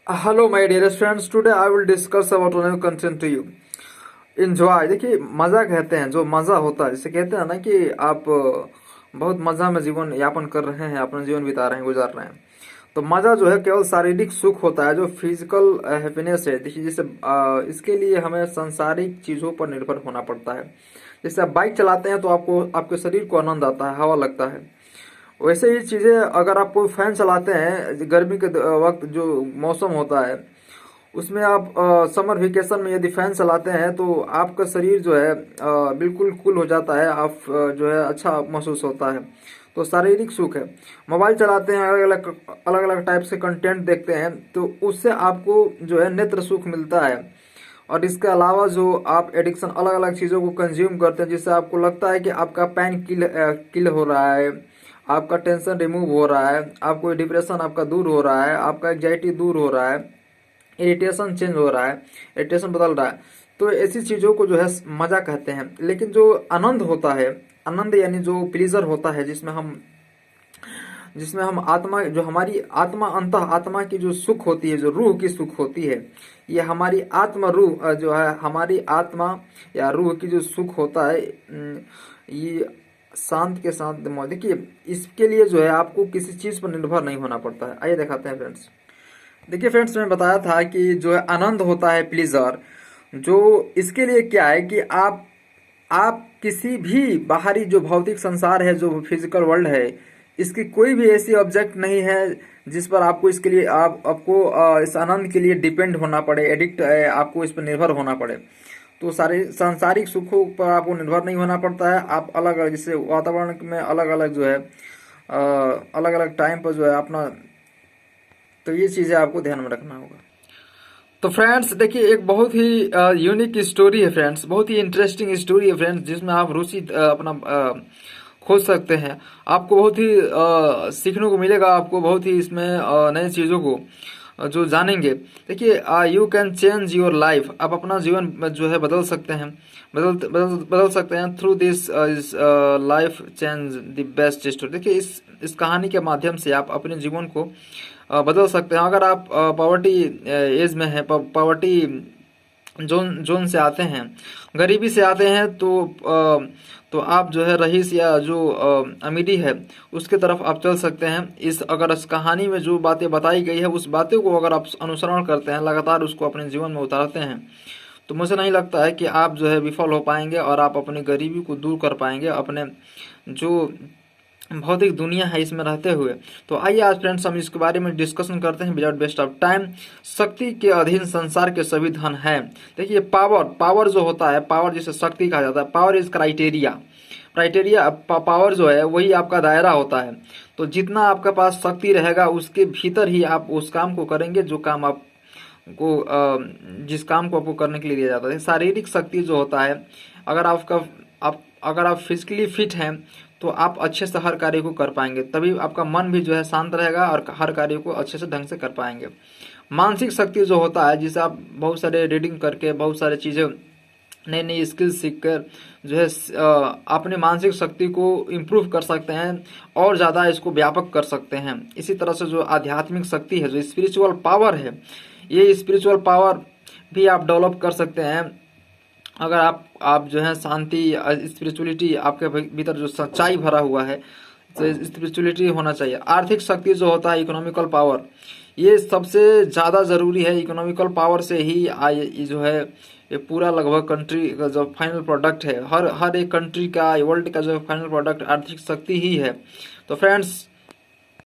Hello my dearest friends, today I will discuss about new content to you. Enjoy, देखिए मज़ा कहते हैं, जो मज़ा होता है जिसे कहते हैं ना कि आप बहुत मज़ा में जीवन यापन कर रहे हैं, अपना जीवन बिता रहे हैं, गुजार रहे हैं। तो मज़ा जो है केवल शारीरिक सुख होता है, जो फिजिकल हैप्पीनेस है। देखिए जैसे इसके लिए हमें सांसारिक चीज़ों पर निर्भर होना पड़ता है। जैसे आप बाइक चलाते हैं तो आपको आपके शरीर को आनंद आता है, हवा लगता है। वैसे ही चीज़ें अगर आप कोई फैन चलाते हैं गर्मी के वक्त जो मौसम होता है उसमें आप समर वेकेशन में यदि फैन चलाते हैं तो आपका शरीर जो है बिल्कुल कूल हो जाता है। आप जो है अच्छा महसूस होता है। तो शारीरिक सुख है। मोबाइल चलाते हैं, अलग अलग टाइप से कंटेंट देखते हैं तो उससे आपको जो है नेत्र सुख मिलता है। और इसके अलावा जो आप एडिक्शन अलग अलग चीज़ों को कंज्यूम करते हैं जिससे आपको लगता है कि आपका पेन किल हो रहा है, आपका टेंशन रिमूव हो रहा है, आपको डिप्रेशन आपका दूर हो रहा है, आपका एग्जाइटी दूर हो रहा है, इरिटेशन चेंज हो रहा है, इरिटेशन बदल रहा है। तो ऐसी चीज़ों को जो है मज़ा कहते हैं। लेकिन जो आनंद होता है, आनंद यानी जो प्लीजर होता है जिसमें हम आत्मा, जो हमारी आत्मा, अंतः आत्मा की जो सुख होती है, जो रूह की सुख होती है, ये हमारी आत्मा रूह जो है, हमारी आत्मा या रूह की जो सुख होता है, ये शांत के साथ दिमाग। देखिए इसके लिए जो है आपको किसी चीज़ पर निर्भर नहीं होना पड़ता है। आइए दिखाते हैं फ्रेंड्स। देखिए फ्रेंड्स, मैं बताया था कि जो है आनंद होता है प्लीजर, जो इसके लिए क्या है कि आप किसी भी बाहरी जो भौतिक संसार है, जो फिजिकल वर्ल्ड है, इसकी कोई भी ऐसी ऑब्जेक्ट नहीं है जिस पर आपको इसके लिए आपको इस आनंद के लिए डिपेंड होना पड़े, एडिक्ट आपको इस पर निर्भर होना पड़े। तो सारे सांसारिक सुखों पर आपको निर्भर नहीं होना पड़ता है। आप अलग अलग, जैसे वातावरण में अलग अलग जो है अलग अलग टाइम पर जो है अपना, तो ये चीज़ें आपको ध्यान में रखना होगा। तो फ्रेंड्स देखिए, एक बहुत ही यूनिक स्टोरी है फ्रेंड्स, बहुत ही इंटरेस्टिंग स्टोरी है फ्रेंड्स, जिसमें आप रुचि अपना खोज सकते हैं। आपको बहुत ही सीखने को मिलेगा, आपको बहुत ही इसमें नई चीज़ों को जो जानेंगे। देखिए you can change your life, आप अपना जीवन जो है बदल सकते हैं, बदल सकते हैं through this life change the best story. देखिए इस कहानी के माध्यम से आप अपने जीवन को बदल सकते हैं। अगर आप पॉवर्टी एज में हैं, पॉवर्टी जोन जोन से आते हैं, गरीबी से आते हैं, तो आप जो है रईस या जो अमीरी है उसके तरफ आप चल सकते हैं। अगर इस कहानी में जो बातें बताई गई है उस बातों को अगर आप अनुसरण करते हैं, लगातार उसको अपने जीवन में उतारते हैं, तो मुझे नहीं लगता है कि आप जो है विफल हो पाएंगे और आप अपनी गरीबी को दूर कर पाएंगे अपने जो भौतिक दुनिया है इसमें रहते हुए। तो आइए आज फ्रेंड्स हम इसके बारे में डिस्कशन करते हैं विदाउट वेस्ट ऑफ टाइम। शक्ति के अधीन संसार के सभी धन है। देखिए पावर जो होता है, पावर जिसे शक्ति कहा जाता है, पावर इज क्राइटेरिया पावर जो है वही आपका दायरा होता है। तो जितना आपके पास शक्ति रहेगा उसके भीतर ही आप उस काम को करेंगे जो काम आप को जिस काम को आपको करने के लिए दिया जाता है। शारीरिक शक्ति जो होता है, अगर अगर आप फिजिकली फिट हैं तो आप अच्छे से हर कार्य को कर पाएंगे, तभी आपका मन भी जो है शांत रहेगा और हर कार्य को अच्छे से ढंग से कर पाएंगे। मानसिक शक्ति जो होता है, जिसे आप बहुत सारे रीडिंग करके, बहुत सारे चीज़ें, नई नई स्किल्स सीख कर जो है अपनी मानसिक शक्ति को इम्प्रूव कर सकते हैं और ज़्यादा इसको व्यापक कर सकते हैं। इसी तरह से जो आध्यात्मिक शक्ति है, जो स्पिरिचुअल पावर है, ये स्पिरिचुअल पावर भी आप डेवलप कर सकते हैं अगर आप जो है शांति, स्पिरिचुअलिटी आपके भीतर जो सच्चाई भरा हुआ है, तो स्पिरिचुअलिटी होना चाहिए। आर्थिक शक्ति जो होता है, इकोनॉमिकल पावर, ये सबसे ज़्यादा ज़रूरी है। इकोनॉमिकल पावर से ही ये जो है ये पूरा लगभग कंट्री का जो फाइनल प्रोडक्ट है, हर एक कंट्री का, वर्ल्ड का जो फाइनल प्रोडक्ट आर्थिक शक्ति ही है। तो फ्रेंड्स